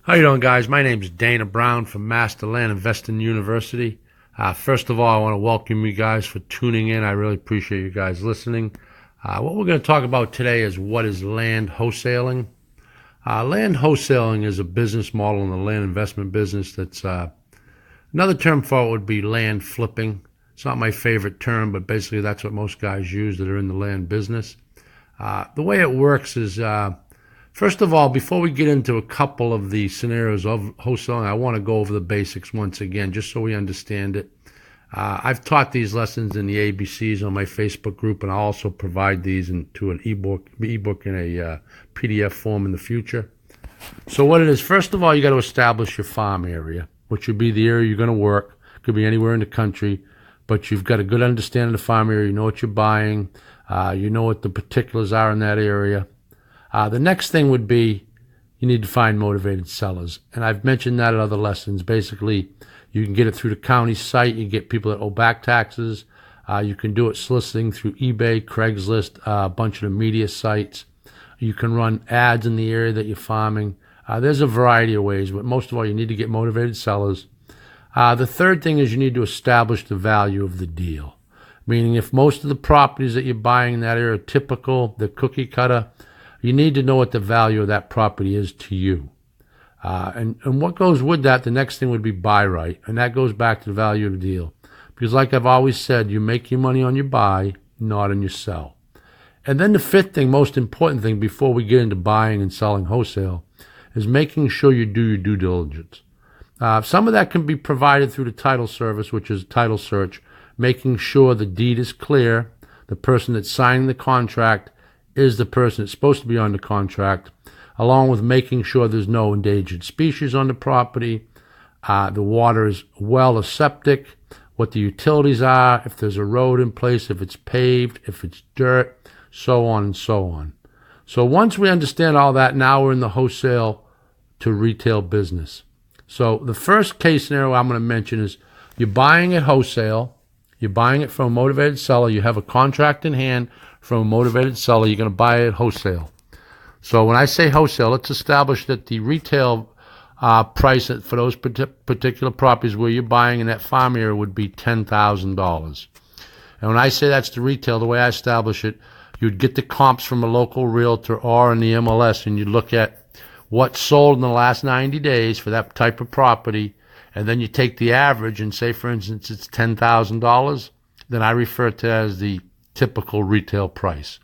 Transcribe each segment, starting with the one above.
How you doing, guys? My name is Dana Brown from MasterLandInvesting University. First of all, I want to welcome you guys for tuning in. I really appreciate you guys listening. What we're going to talk about today is what is land wholesaling. Land wholesaling is a business model in the land investment business that's another term for it would be land flipping. It's not my favorite term, but basically that's what most guys use that are in the land business. The way it works is first of all, before we get into a couple of the scenarios of wholesaling, I want to go over the basics once again, just so we understand it. I've taught these lessons in the ABCs on my Facebook group, and I'll also provide these into an ebook in a PDF form in the future. So what it is, first of all, you got to establish your farm area, which would be the area you're going to work. Could be anywhere in the country, but you've got a good understanding of the farm area. You know what you're buying. You know what the particulars are in that area. The next thing would be you need to find motivated sellers. And I've mentioned that in other lessons. Basically, you can get it through the county site. You get people that owe back taxes. You can do it soliciting through eBay, Craigslist, a bunch of the media sites. You can run ads in the area that you're farming. There's a variety of ways, but most of all, you need to get motivated sellers. The third thing is you need to establish the value of the deal. Meaning if most of the properties that you're buying in that area are typical, the cookie cutter, you need to know what the value of that property is to you. And what goes with that, the next thing would be buy right. And that goes back to the value of the deal. Because like I've always said, you make your money on your buy, not on your sell. And then the fifth thing, most important thing before we get into buying and selling wholesale, is making sure you do your due diligence. Some of that can be provided through the title service, which is title search, making sure the deed is clear, the person that's signing the contract is the person that's supposed to be on the contract, along with making sure there's no endangered species on the property, the water is well or septic, what the utilities are, if there's a road in place, if it's paved, if it's dirt, so on and so on. So once we understand all that, now we're in the wholesale to retail business. So the first case scenario I'm going to mention is you're buying at wholesale, you're buying it from a motivated seller, you have a contract in hand from a motivated seller, you're going to buy it at wholesale. So when I say wholesale, let's establish that the retail price for those particular properties where you're buying in that farm area would be $10,000. And when I say that's the retail, the way I establish it, you'd get the comps from a local realtor or in the MLS, and you look at what sold in the last 90 days for that type of property, and then you take the average and say, for instance, it's $10,000, then I refer to that as the typical retail price.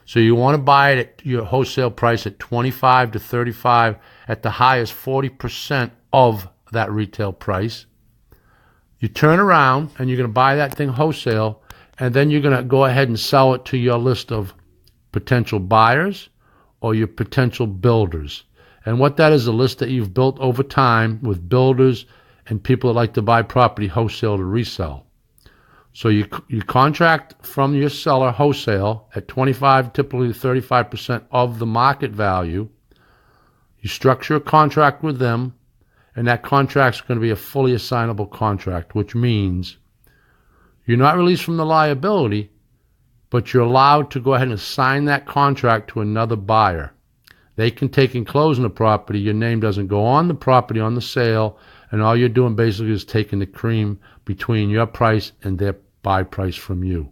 So you want to buy it at your wholesale price at 25 to 35, at the highest 40% of that retail price. You turn around and you're going to buy that thing wholesale, and then you're going to go ahead and sell it to your list of potential buyers or your potential builders. And what that is, a list that you've built over time with builders and people that like to buy property wholesale to resell. So you contract from your seller wholesale at 25, typically 35% of the market value. You structure a contract with them, and that contract's going to be a fully assignable contract, which means you're not released from the liability, but you're allowed to go ahead and assign that contract to another buyer. They can take and close on the property. Your name doesn't go on the property on the sale, and all you're doing basically is taking the cream between your price and their buy price from you.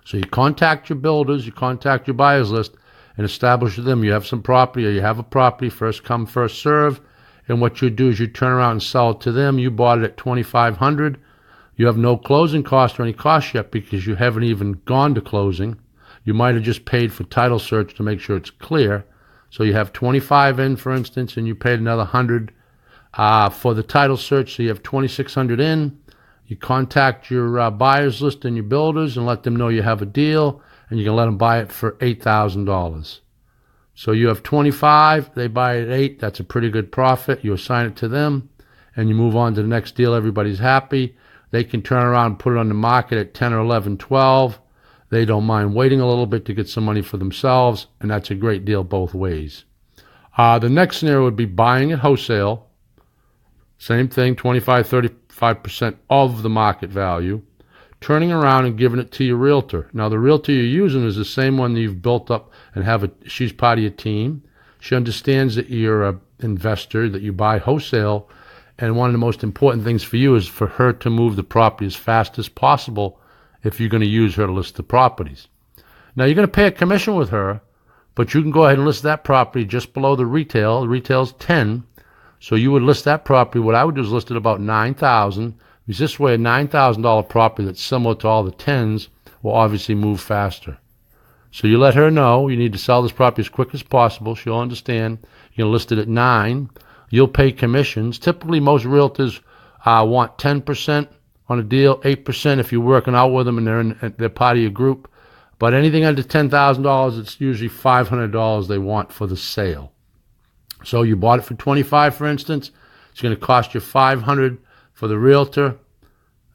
So you contact your builders, you contact your buyers list, and establish with them you have some property or you have a property, first come, first serve. And what you do is you turn around and sell it to them. You bought it at $2,500. You have no closing cost or any cost yet because you haven't even gone to closing. You might have just paid for title search to make sure it's clear. So you have 25 in, for instance, and you paid another 100 for the title search, so you have 2,600 in. You contact your buyers list and your builders and let them know you have a deal, and you can let them buy it for $8,000. So you have 25, they buy it at 8, that's a pretty good profit. You assign it to them, and you move on to the next deal. Everybody's happy. They can turn around and put it on the market at 10 or 11, 12. They don't mind waiting a little bit to get some money for themselves, and that's a great deal both ways. The next scenario would be buying at wholesale. Same thing, 25, 35% of the market value. Turning around and giving it to your realtor. Now, the realtor you're using is the same one that you've built up and she's part of your team. She understands that you're an investor, that you buy wholesale, and one of the most important things for you is for her to move the property as fast as possible if you're going to use her to list the properties. Now, you're going to pay a commission with her, but you can go ahead and list that property just below the retail. The retail's 10, so you would list that property. What I would do is list it about $9,000, because this way a $9,000 property that's similar to all the 10s will obviously move faster. So you let her know you need to sell this property as quick as possible. She'll understand. You're going to list it at 9. You'll pay commissions. Typically, most realtors want 10% on a deal, 8% if you're working out with them and they're part of your group. But anything under $10,000, it's usually $500 they want for the sale. So you bought it for $25,000, for instance. It's going to cost you $500 for the realtor.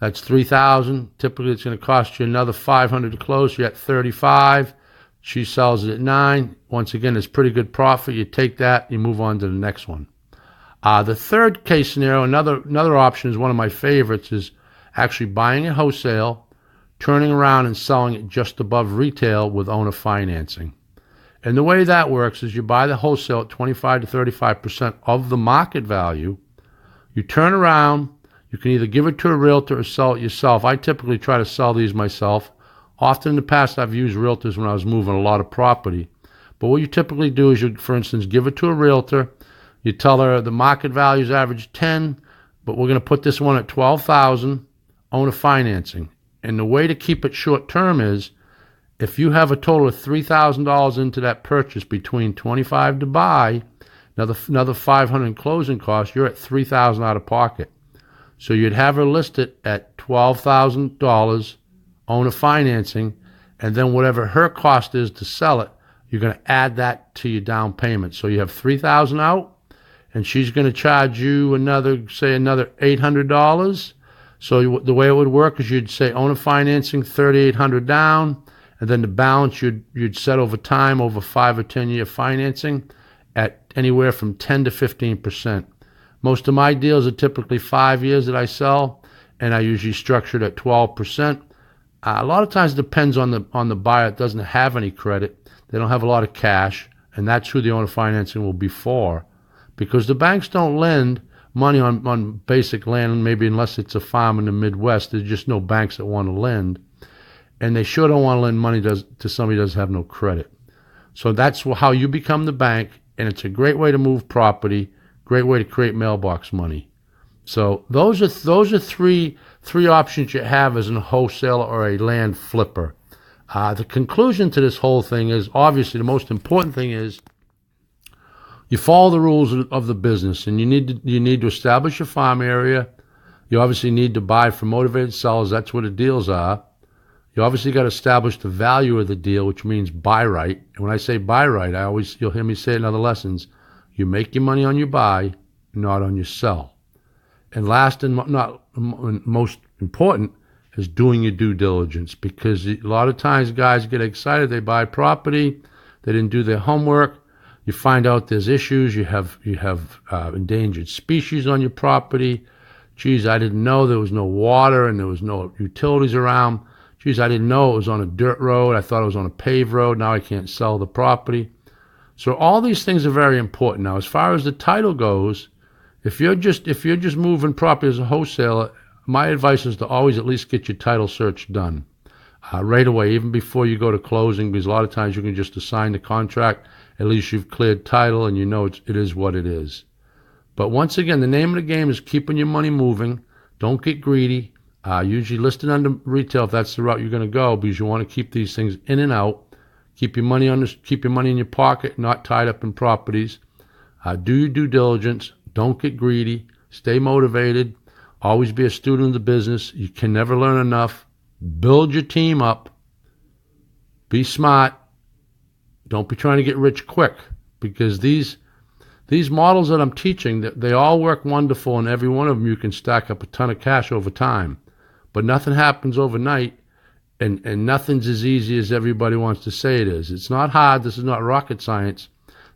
That's $3,000. Typically, it's going to cost you another $500 to close. You're at $35,000. She sells it at $9,000. Once again, it's pretty good profit. You take that, you move on to the next one. The third case scenario, another option is one of my favorites, is actually buying it wholesale, turning around and selling it just above retail with owner financing. And the way that works is you buy the wholesale at 25 to 35% of the market value. You turn around, you can either give it to a realtor or sell it yourself. I typically try to sell these myself. Often in the past, I've used realtors when I was moving a lot of property. But what you typically do is you, for instance, give it to a realtor. You tell her the market value is average 10, but we're going to put this one at 12,000, owner financing. And the way to keep it short term is if you have a total of $3,000 into that purchase between $25 to buy, another $500 in closing costs, you're at $3,000 out of pocket. So you'd have her listed at $12,000 owner financing, and then whatever her cost is to sell it, you're going to add that to your down payment. So you have $3,000 out, and she's going to charge you another $800. So the way it would work is you'd say owner financing, $3,800 down, and then the balance you'd set over time, over 5 or 10 year financing at anywhere from 10 to 15%. Most of my deals are typically 5 years that I sell, and I usually structure it at 12%. A lot of times it depends on the buyer that doesn't have any credit. They don't have a lot of cash, and that's who the owner financing will be for. Because the banks don't lend money on basic land, maybe unless it's a farm in the Midwest. There's just no banks that want to lend. And they sure don't want to lend money to somebody who doesn't have no credit. So that's how you become the bank, and it's a great way to move property, great way to create mailbox money. So those are three options you have as a wholesaler or a land flipper. The conclusion to this whole thing is, obviously, the most important thing is you follow the rules of the business, and you need to establish your farm area. You obviously need to buy from motivated sellers. That's what the deals are. You obviously got to establish the value of the deal, which means buy right. And when I say buy right, you'll hear me say it in other lessons, you make your money on your buy, not on your sell. And last and not most important is doing your due diligence, because a lot of times guys get excited, they buy property, they didn't do their homework. You find out there's issues. You have endangered species on your property. Geez, I didn't know there was no water and there was no utilities around. Geez, I didn't know it was on a dirt road. I thought it was on a paved road. Now I can't sell the property. So all these things are very important. Now, as far as the title goes, if you're just moving property as a wholesaler, my advice is to always at least get your title search done right away, even before you go to closing, because a lot of times you can just assign the contract. At least you've cleared title and you know it is what it is. But once again, the name of the game is keeping your money moving. Don't get greedy. Usually list it under retail if that's the route you're going to go, because you want to keep these things in and out. Keep your money in your pocket, not tied up in properties. Do your due diligence. Don't get greedy. Stay motivated. Always be a student of the business. You can never learn enough. Build your team up. Be smart. Don't be trying to get rich quick, because these models that I'm teaching, they all work wonderful, and every one of them you can stack up a ton of cash over time. But nothing happens overnight, and nothing's as easy as everybody wants to say it is. It's not hard. This is not rocket science.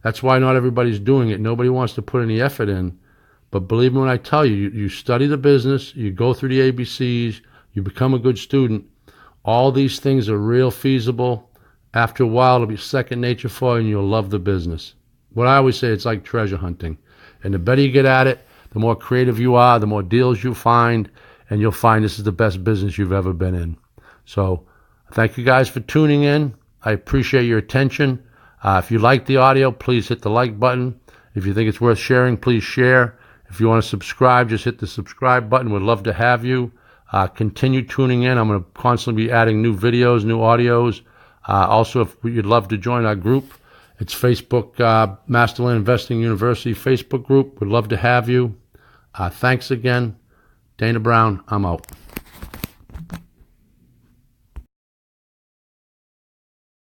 That's why not everybody's doing it. Nobody wants to put any effort in. But believe me when I tell you, you study the business, you go through the ABCs, you become a good student. All these things are real feasible. After a while, it'll be second nature for you, and you'll love the business. what I always say, it's like treasure hunting. And the better you get at it, the more creative you are, the more deals you find, and you'll find this is the best business you've ever been in. So thank you guys for tuning in. I appreciate your attention. If you like the audio, please hit the like button. If you think it's worth sharing, please share. If you want to subscribe, just hit the subscribe button. We'd love to have you. Continue tuning in. I'm going to constantly be adding new videos, new audios. Also, if you'd love to join our group, it's Facebook, MasterLand Investing University Facebook group. We'd love to have you. Thanks again. Dana Brown, I'm out.